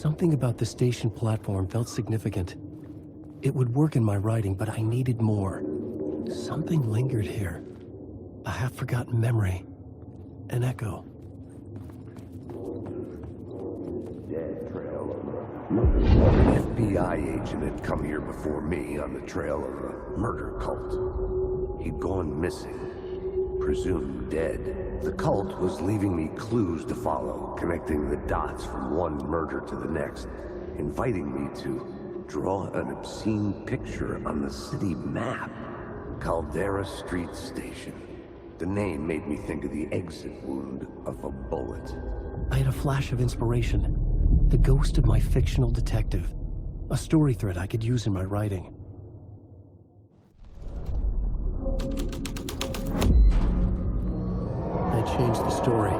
Something about the station platform felt significant. It would work in my writing, but I needed more. Something lingered here. A half-forgotten memory. An echo. An FBI agent had come here before me on the trail of a murder cult. He'd gone missing, presumed dead. The cult was leaving me clues to follow, connecting the dots from one murder to the next, inviting me to draw an obscene picture on the city map. Caldera Street Station. The name made me think of the exit wound of a bullet. I had a flash of inspiration. The ghost of my fictional detective. A story thread I could use in my writing. I changed the story.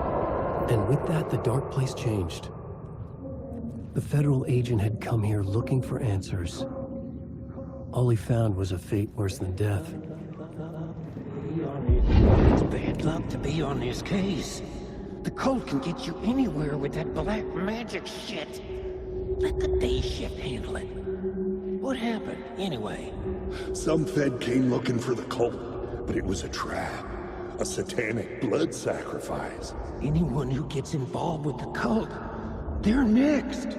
And with that, the dark place changed. The federal agent had come here looking for answers. All he found was a fate worse than death. It's bad luck to be on this case. The cult can get you anywhere with that black magic shit. Let the day shift handle it. What happened, anyway? Some Fed came looking for the cult, but it was a trap. A satanic blood sacrifice. Anyone who gets involved with the cult, they're next.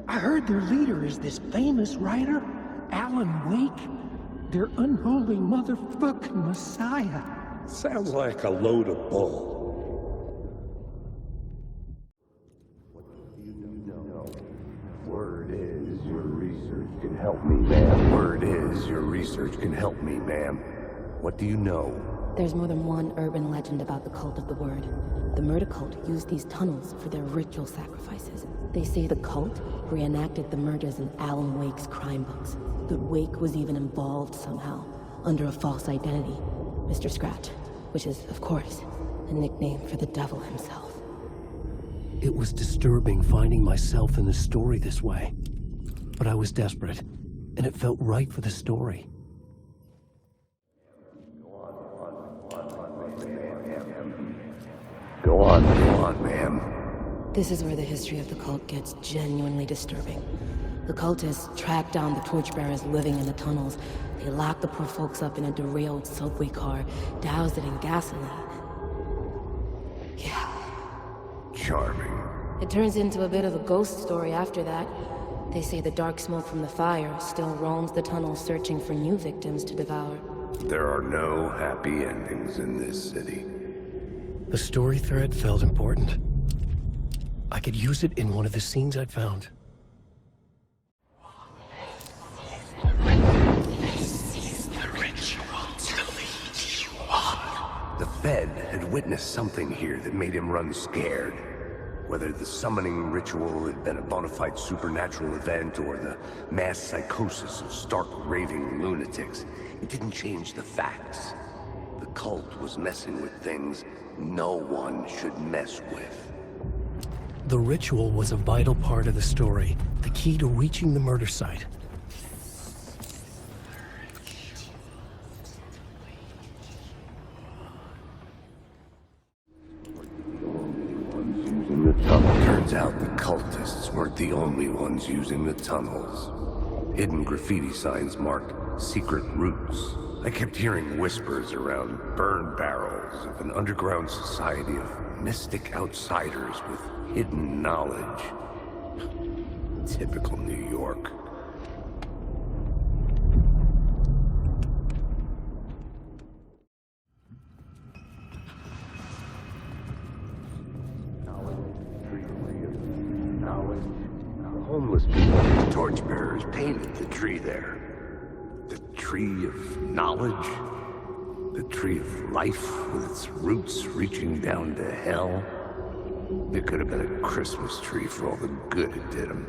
I heard their leader is this famous writer, Alan Wake. Their unholy motherfucking messiah. Sounds like a load of bull. Word is your research can help me, ma'am. Word is your research can help me, ma'am. What do you know? There's more than one urban legend about the cult of the word. The murder cult used these tunnels for their ritual sacrifices. They say the cult reenacted the murders in Alan Wake's crime books. That Wake was even involved somehow, under a false identity. Mr. Scratch, which is, of course, a nickname for the devil himself. It was disturbing finding myself in the story this way. But I was desperate, and it felt right for the story. Go on, ma'am. This is where the history of the cult gets genuinely disturbing. The cultists tracked down the torchbearers living in the tunnels. They locked the poor folks up in a derailed subway car, doused it in gasoline. Yeah. Charming. It turns into a bit of a ghost story after that. They say the dark smoke from the fire still roams the tunnels searching for new victims to devour. There are no happy endings in this city. The story thread felt important. I could use it in one of the scenes I'd found. The Fed had witnessed something here that made him run scared. Whether the summoning ritual had been a bona fide supernatural event or the mass psychosis of stark raving lunatics, it didn't change the facts. The cult was messing with things no one should mess with. The ritual was a vital part of the story, the key to reaching the murder site. Turns out the cultists weren't the only ones using the tunnels. Hidden graffiti signs marked secret routes. I kept hearing whispers around burn barrels of an underground society of mystic outsiders with hidden knowledge. Typical New York. Homeless people, torchbearers painted the tree there. The tree of knowledge. The tree of life with its roots reaching down to hell. It could have been a Christmas tree for all the good it did him.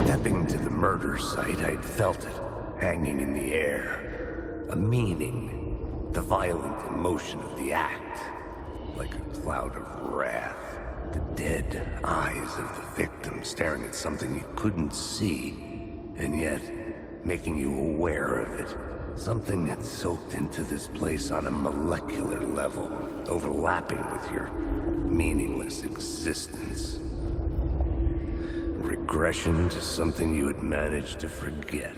Stepping to the murder site, I'd felt it, hanging in the air. A meaning, the violent emotion of the act. like a cloud of wrath. The dead eyes of the victim staring at something you couldn't see, and yet making you aware of it. Something that soaked into this place on a molecular level, overlapping with your meaningless existence. Regression to something you had managed to forget.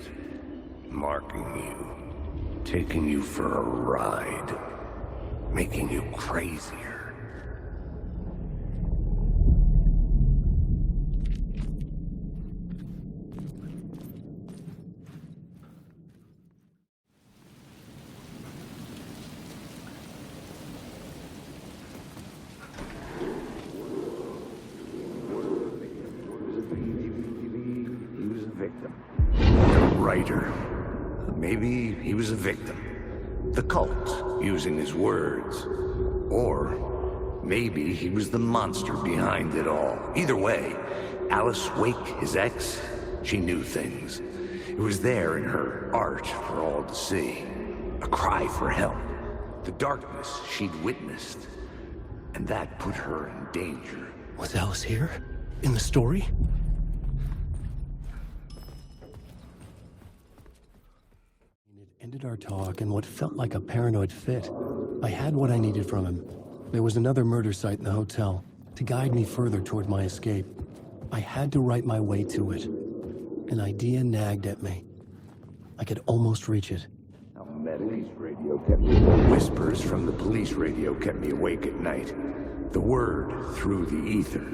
Marking you, taking you for a ride, making you crazier. Maybe he was a victim. The cult, using his words. Or maybe he was the monster behind it all. Either way, Alice Wake, his ex, she knew things. It was there in her art for all to see. A cry for help. The darkness she'd witnessed. And that put her in danger. Was Alice here? In the story? Ended our talk in what felt like a paranoid fit. I had what I needed from him. There was another murder site in the hotel to guide me further toward my escape. I had to write my way to it. An idea nagged at me. I could almost reach it. Whispers from the police radio kept me awake at night. The word through the ether.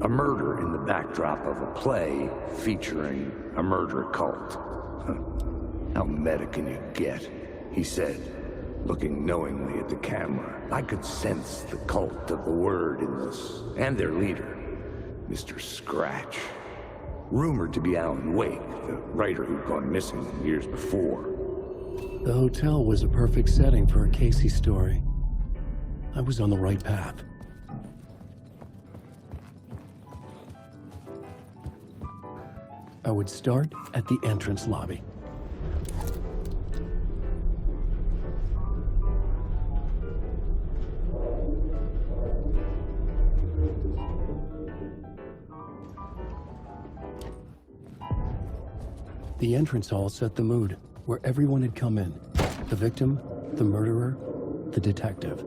A murder in the backdrop of a play featuring a murder cult. How meta can you get? He said, looking knowingly at the camera. I could sense the cult of the word in this, and their leader, Mr. Scratch. Rumored to be Alan Wake, the writer who'd gone missing years before. The hotel was a perfect setting for a Casey story. I was on the right path. I would start at the entrance lobby. The entrance hall set the mood, where everyone had come in. The victim, the murderer, the detective.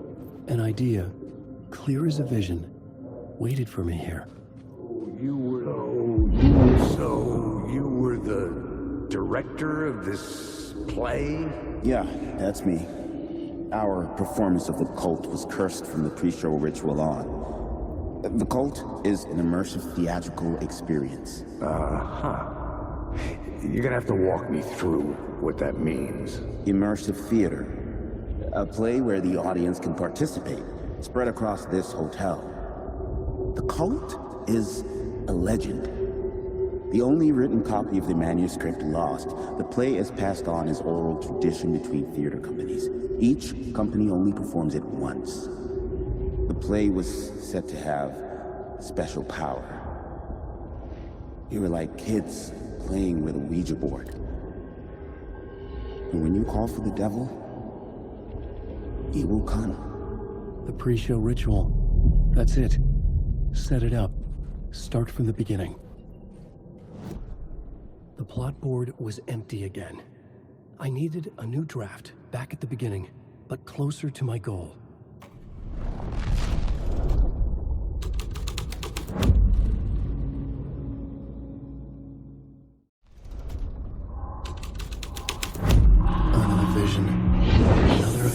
An idea, clear as a vision, waited for me here. You were the director of this play? Yeah, that's me. Our performance of the cult was cursed from the pre-show ritual on. The cult is an immersive theatrical experience. You're gonna have to walk me through what that means. Immersive theater. A play where the audience can participate, spread across this hotel. The cult is a legend. The only written copy of the manuscript lost, the play is passed on as oral tradition between theater companies. Each company only performs it once. The play was said to have special power. You were like kids playing with a Ouija board. And when you call for the devil, he will come. The pre-show ritual. That's it. Set it up. Start from the beginning. The plot board was empty again. I needed a new draft, back at the beginning, but closer to my goal. Another vision. Another...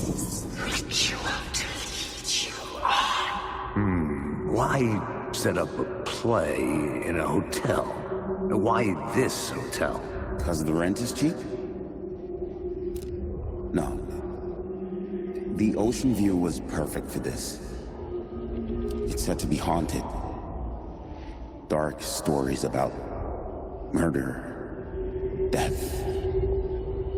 Ritual to lead you on. Why set up a play in a hotel? Why this hotel? Because the rent is cheap? No. The ocean view was perfect for this. It's said to be haunted. Dark stories about murder, death,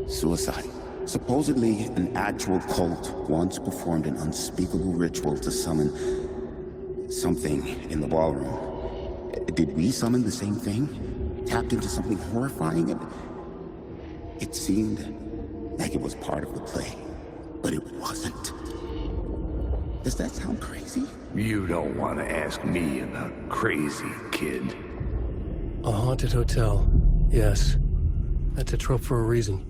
suicide. Supposedly, an actual cult once performed an unspeakable ritual to summon something in the ballroom. Did we summon the same thing? Tapped into something horrifying? It seemed like it was part of the play, but it wasn't. Does that sound crazy? You don't want to ask me about crazy, kid. A haunted hotel. Yes. That's a trope for a reason.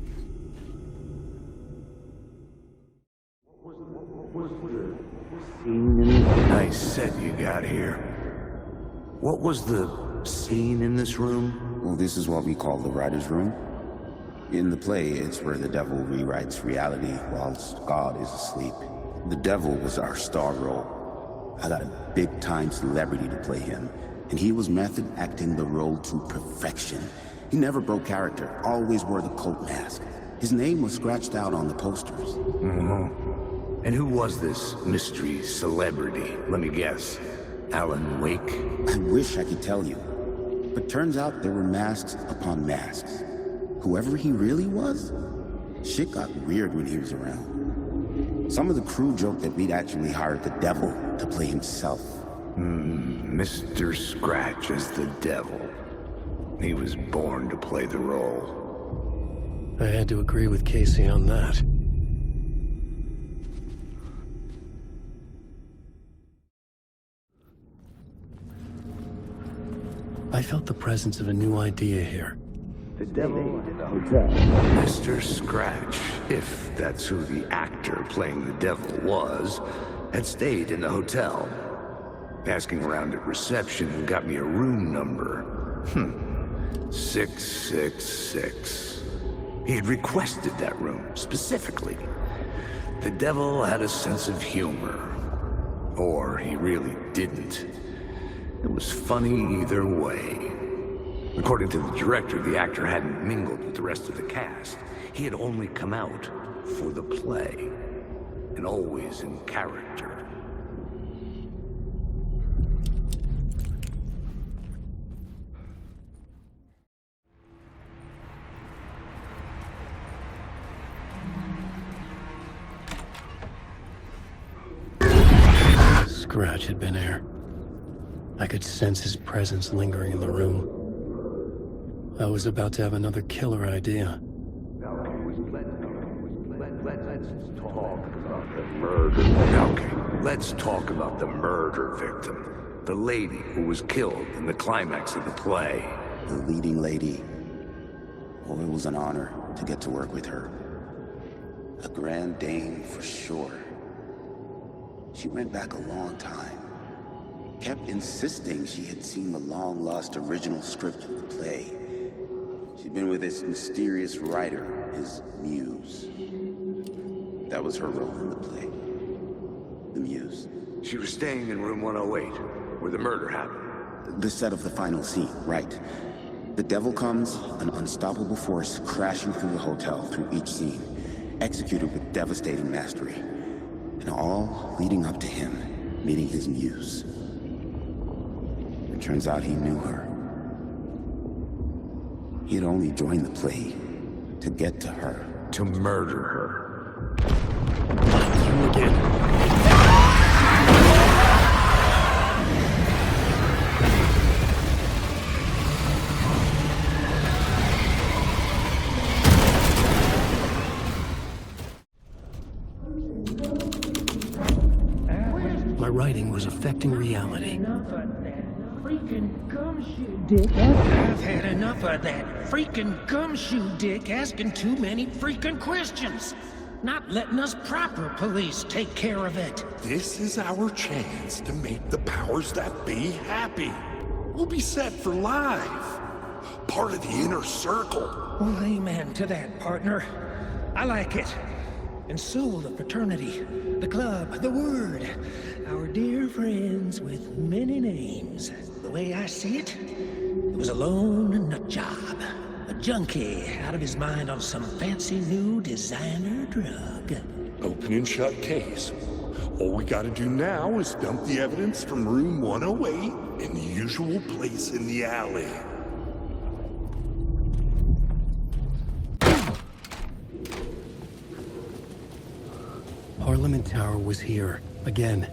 Nice set you got here. What was the scene in this room? Well, this is what we call the writer's room. In the play, it's where the devil rewrites reality whilst God is asleep. The devil was our star role. I got a big-time celebrity to play him, and he was method acting the role to perfection. He never broke character, always wore the cult mask. His name was scratched out on the posters. And who was this mystery celebrity? Let me guess. Alan Wake? I wish I could tell you, but turns out there were masks upon masks. Whoever he really was, shit got weird when he was around. Some of the crew joked that we'd actually hired the devil to play himself. Mr. Scratch as the devil. He was born to play the role. I had to agree with Casey on that. I felt the presence of a new idea here. The devil in the hotel. Mr. Scratch, if that's who the actor playing the devil was, had stayed in the hotel. Asking around at reception got me a room number. 666. He had requested that room, specifically. The devil had a sense of humor. Or he really didn't. It was funny either way. According to the director, the actor hadn't mingled with the rest of the cast. He had only come out for the play, and always in character. Scratch had been here. I could sense his presence lingering in the room. I was about to have another killer idea. Let's talk about the murder victim. The lady who was killed in the climax of the play. The leading lady. Oh, it was an honor to get to work with her. A grand dame for sure. She went back a long time. Kept insisting she had seen the long-lost original script of the play. She'd been with this mysterious writer, his muse. That was her role in the play. The muse. She was staying in room 108, where the murder happened. The set of the final scene, right. The devil comes, an unstoppable force crashing through the hotel through each scene, executed with devastating mastery. And all leading up to him meeting his muse. It turns out he knew her. He had only joined the play to get to her. To murder her. You again. My writing was affecting reality. I've had enough of that freaking gumshoe dick asking too many freaking questions. Not letting us proper police take care of it. This is our chance to make the powers that be happy. We'll be set for life. Part of the inner circle. Well, amen to that, partner. I like it. And so will the fraternity, the club, the word. Our dear friends with many names. The way I see it, it was a lone nut job. A junkie out of his mind on some fancy new designer drug. Open and shut case. All we gotta do now is dump the evidence from room 108 in the usual place in the alley. Parliament Tower was here, again.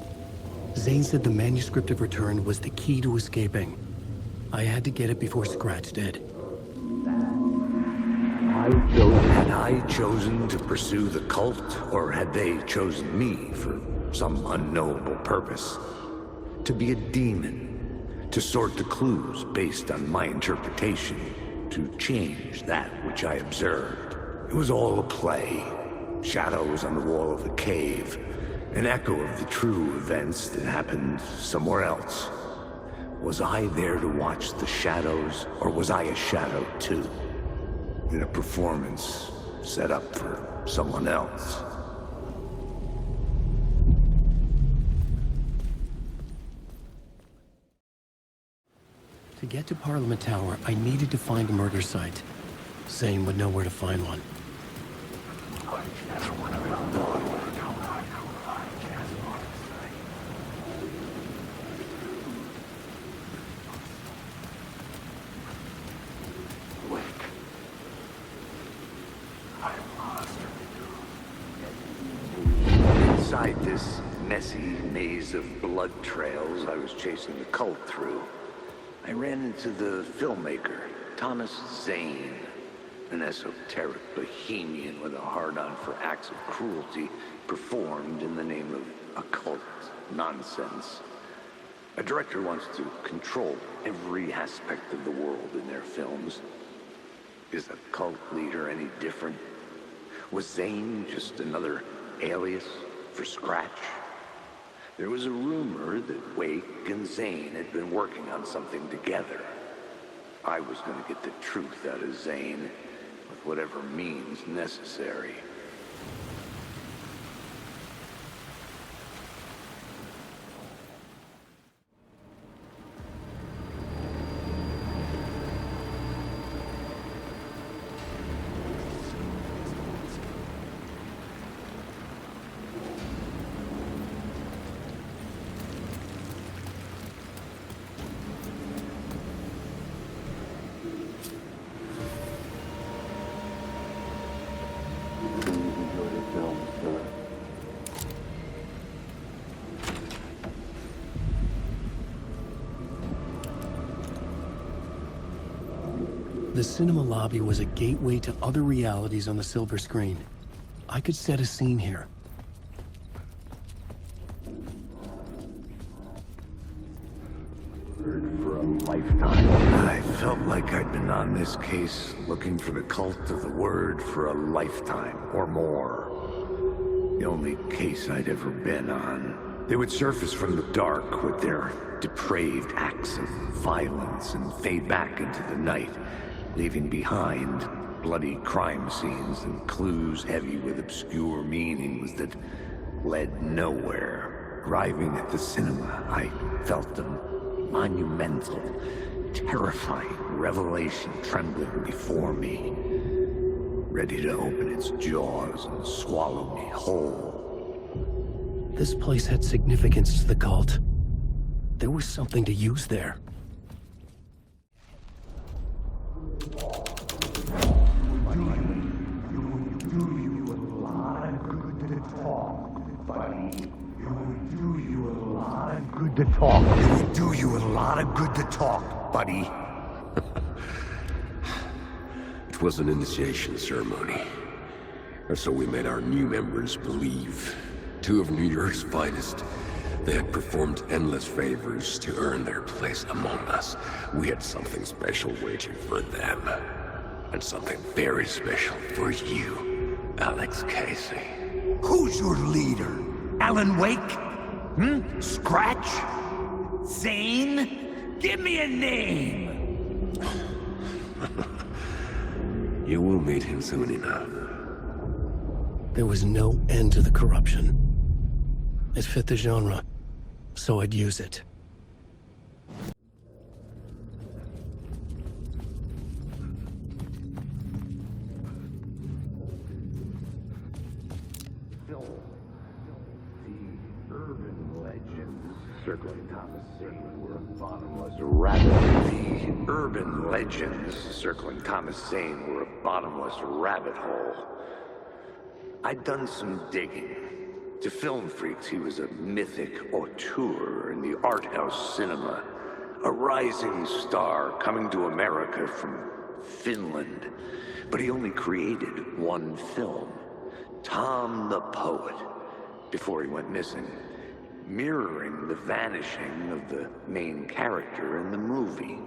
Zane said the manuscript of Return was the key to escaping. I had to get it before Scratch did. Had I I chosen to pursue the cult, or had they chosen me for some unknowable purpose? To be a demon, to sort the clues based on my interpretation, to change that which I observed. It was all a play. Shadows on the wall of the cave, an echo of the true events that happened somewhere else. Was I there to watch the shadows, or was I a shadow too? In a performance set up for someone else? To get to Parliament Tower, I needed to find a murder site. Zane would know where to find one. Inside this messy maze of blood trails I was chasing the cult through, I ran into the filmmaker, Thomas Zane, an esoteric bohemian with a hard-on for acts of cruelty performed in the name of occult nonsense. A director wants to control every aspect of the world in their films. Is a cult leader any different? Was Zane just another alias for Scratch? There was a rumor that Wake and Zane had been working on something together. I was going to get the truth out of Zane with whatever means necessary. The cinema lobby was a gateway to other realities on the silver screen. I could set a scene here. For a lifetime. I felt like I'd been on this case looking for the cult of the word for a lifetime or more. The only case I'd ever been on. They would surface from the dark with their depraved acts of violence and fade back into the night, leaving behind bloody crime scenes and clues heavy with obscure meanings that led nowhere. Arriving at the cinema, I felt a monumental, terrifying revelation trembling before me, ready to open its jaws and swallow me whole. This place had significance to the cult. There was something to use there. It would do you a lot of good to talk, buddy. It was an initiation ceremony. Or so we made our new members believe. Two of New York's finest. They had performed endless favors to earn their place among us. We had something special waiting for them. And something very special for you, Alex Casey. Who's your leader? Alan Wake? Scratch? Zane? Give me a name! You will meet him soon enough. There was no end to the corruption. It fit the genre, so I'd use it. Circling Thomas Zane were a bottomless rabbit. The urban legends circling Thomas Zane were a bottomless rabbit hole. I'd done some digging. To film freaks, he was a mythic auteur in the art house cinema. A rising star coming to America from Finland. But he only created one film, Tom the Poet, before he went missing, mirroring the vanishing of the main character in the movie,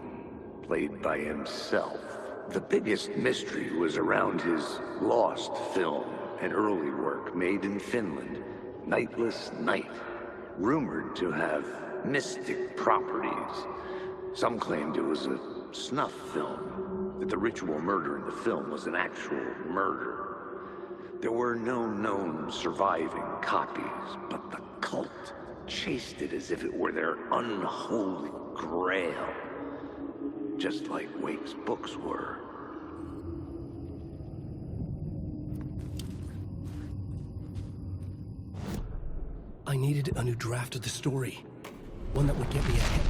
played by himself. The biggest mystery was around his lost film, an early work made in Finland, Nightless Night, rumored to have mystic properties. Some claimed it was a snuff film, that the ritual murder in the film was an actual murder. There were no known surviving copies, but the cult chased it as if it were their unholy grail, just like Wake's books were. I needed a new draft of the story. One that would get me ahead.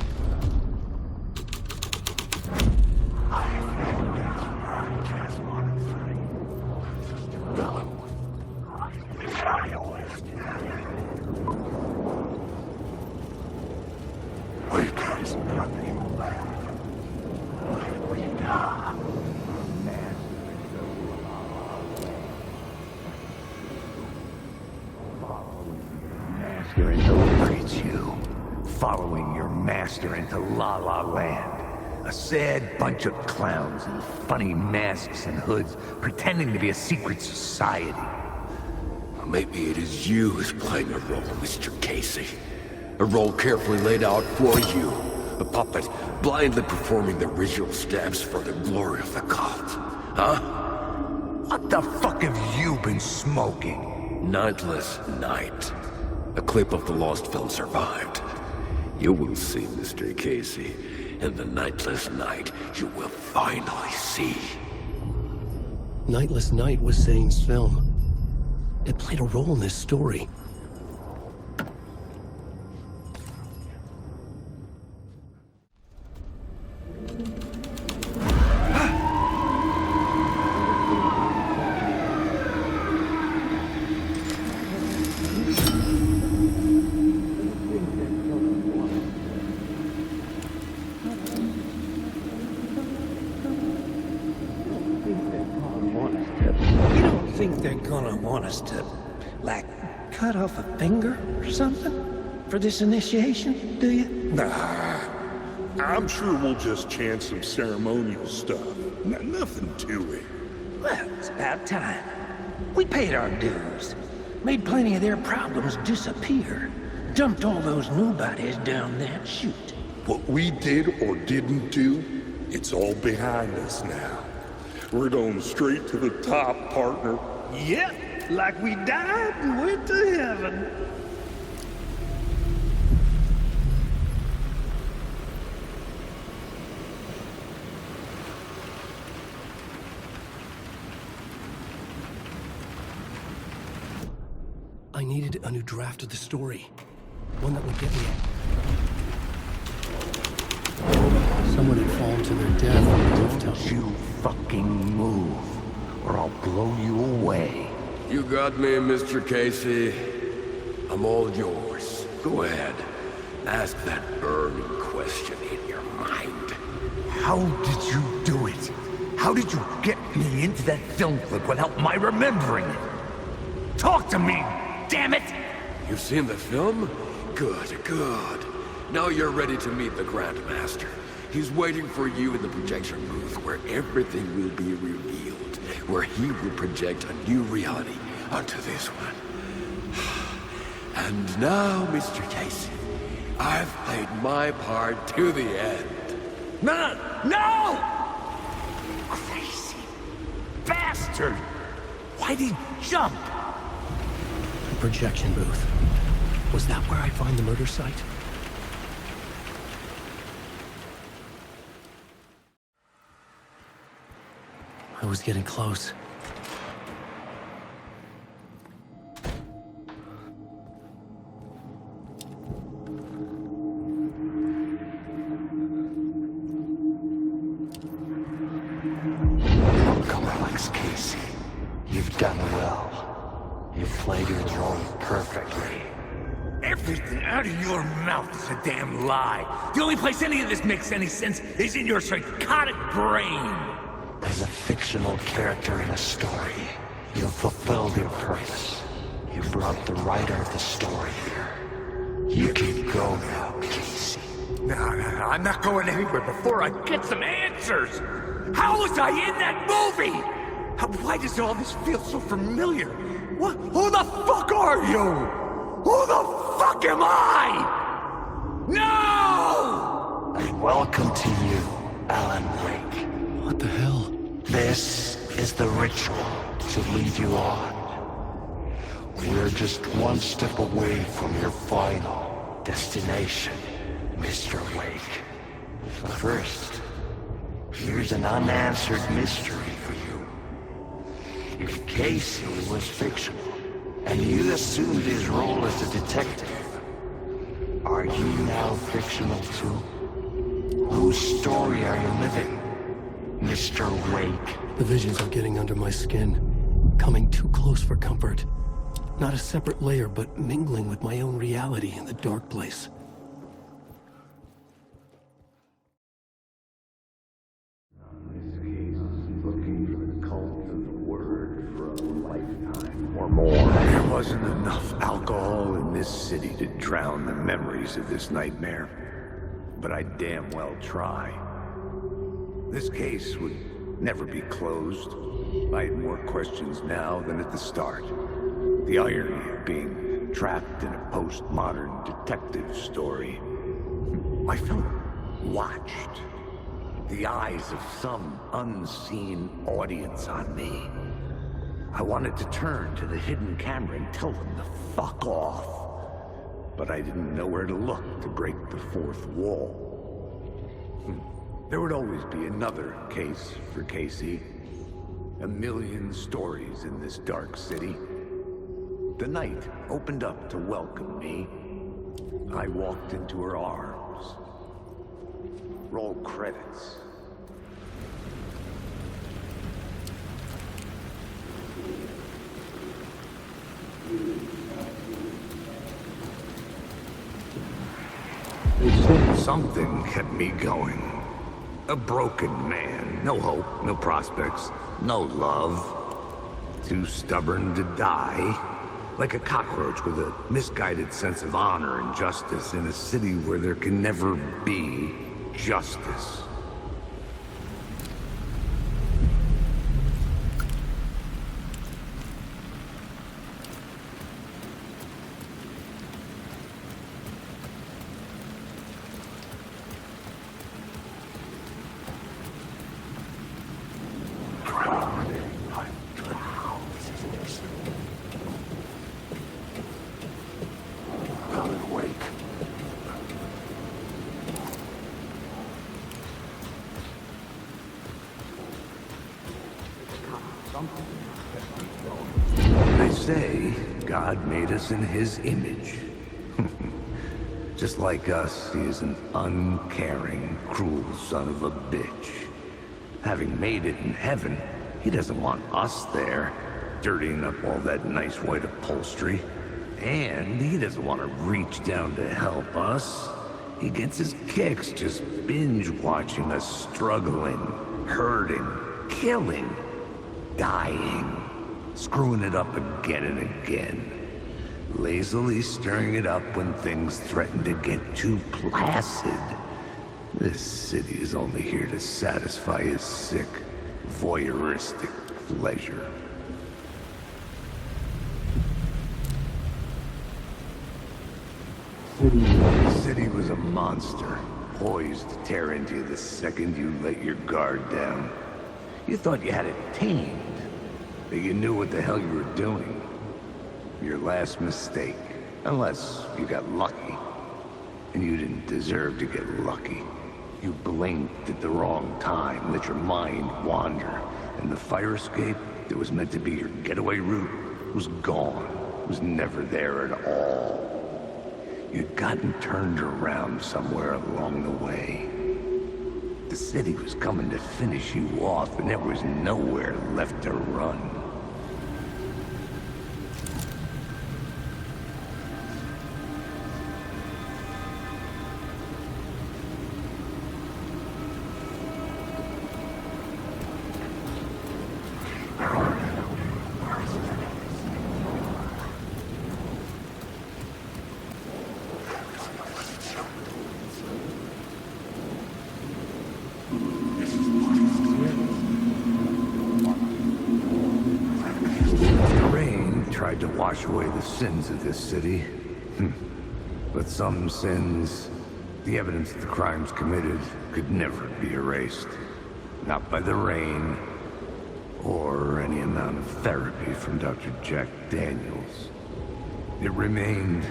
Look at you, following your master into La La Land. A sad bunch of clowns in funny masks and hoods, pretending to be a secret society. Maybe it is you who's playing a role, Mr. Casey. A role carefully laid out for you. A puppet blindly performing the ritual steps for the glory of the cult. Huh? What the fuck have you been smoking? Nightless Night. A clip of the lost film survived. You will see, Mr. Casey. In the Nightless Night, you will finally see. Nightless Night was Zane's film. It played a role in this story. You don't think they're gonna want us to, like, cut off a finger or something for this initiation, do you? Nah, I'm sure we'll just chant some ceremonial stuff. Nothing to it. Well, it's about time. We paid our dues. Made plenty of their problems disappear. Dumped all those nobodies down that chute. What we did or didn't do, it's all behind us now. We're going straight to the top, partner. Yep, like we died and went to heaven. I needed a new draft of the story. One that would get me ahead. Someone had fallen to their death on the rooftop. Don't you fucking move, or I'll blow you away. You got me, Mr. Casey. I'm all yours. Go ahead. Ask that burning question in your mind. How did you do it? How did you get me into that film clip without my remembering it? Talk to me, damn it! You've seen the film? Good, good. Now you're ready to meet the Grandmaster. He's waiting for you in the projection booth where everything will be revealed, where he will project a new reality onto this one. And now, Mr. Casey, I've played my part to the end. No! No! Crazy bastard! Why'd he jump? The projection booth. Was that where I'd find the murder site? I was getting close. Climax, Casey. You've done well. You've played your role perfectly. Everything out of your mouth is a damn lie. The only place any of this makes any sense is in your psychotic brain. a fictional character in a story, you've fulfilled your purpose. You brought the writer of the story here. You can go now, Casey. No, I'm not going anywhere before I get some answers! How was I in that movie? Why does all this feel so familiar? What? Who the fuck are you? Who the fuck am I? No! And welcome to you, Alan Wake. What the hell? This is the ritual to lead you on. We're just one step away from your final destination, Mr. Wake. But first, here's an unanswered mystery for you. If Casey was fictional, and you assumed his role as a detective, are you now fictional too? Whose story are you living, Mr. Wake? The visions are getting under my skin, coming too close for comfort. Not a separate layer, but mingling with my own reality in the dark place. Looking for the cult of the word for a lifetime or more. There wasn't enough alcohol in this city to drown the memories of this nightmare. But I damn well try. This case would never be closed. I had more questions now than at the start. The irony of being trapped in a postmodern detective story. I felt watched. The eyes of some unseen audience on me. I wanted to turn to the hidden camera and tell them to fuck off. But I didn't know where to look to break the fourth wall. There would always be another case for Casey. A million stories in this dark city. The night opened up to welcome me. I walked into her arms. Roll credits. Something kept me going. A broken man. No hope, no prospects, no love. Too stubborn to die. Like a cockroach with a misguided sense of honor and justice in a city where there can never be justice. They say God made us in his image. Just like us, he is an uncaring, cruel son of a bitch. Having made it in heaven, he doesn't want us there, dirtying up all that nice white upholstery. And he doesn't want to reach down to help us. He gets his kicks just binge-watching us struggling, hurting, killing, dying, screwing it up again and again, lazily stirring it up when things threaten to get too placid. This city is only here to satisfy his sick, voyeuristic pleasure. The city was a monster, poised to tear into you the second you let your guard down. You thought you had it tamed, that you knew what the hell you were doing. Your last mistake, unless you got lucky. And you didn't deserve to get lucky. You blinked at the wrong time, let your mind wander, and the fire escape that was meant to be your getaway route was gone, was never there at all. You'd gotten turned around somewhere along the way. The city was coming to finish you off, and there was nowhere left to run. to wash away the sins of this city. But some sins, the evidence of the crimes committed, could never be erased. Not by the rain, or any amount of therapy from Dr. Jack Daniels. It remained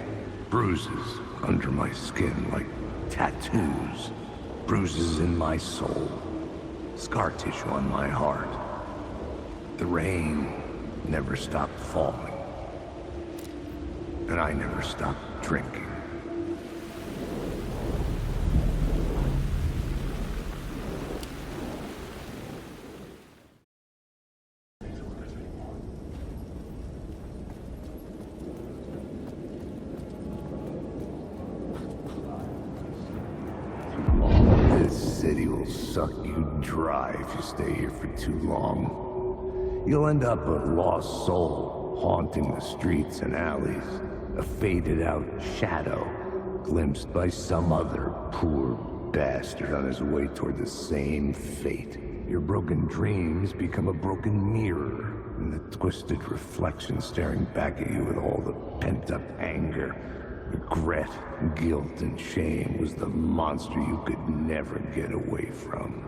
bruises under my skin, like tattoos. Bruises in my soul. Scar tissue on my heart. The rain never stopped falling. And I never stopped drinking. This city will suck you dry if you stay here for too long. You'll end up a lost soul, haunting the streets and alleys. A faded-out shadow, glimpsed by some other poor bastard on his way toward the same fate. Your broken dreams become a broken mirror, and the twisted reflection staring back at you with all the pent-up anger, regret, guilt, and shame was the monster you could never get away from.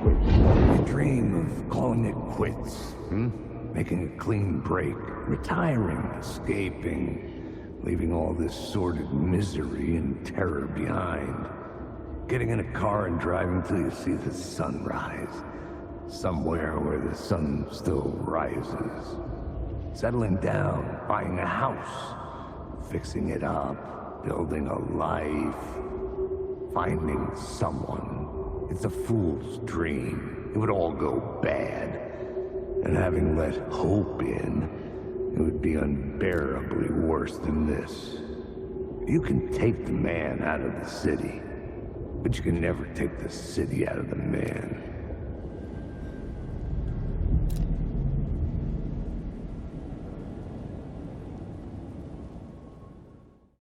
You dream of calling it quits, making a clean break, retiring, escaping, leaving all this sordid misery and terror behind. Getting in a car and driving till you see the sun rise. Somewhere where the sun still rises. Settling down, buying a house, fixing it up, building a life, finding someone. It's a fool's dream. It would all go bad. And having let hope in, it would be unbearably worse than this. You can take the man out of the city, but you can never take the city out of the man.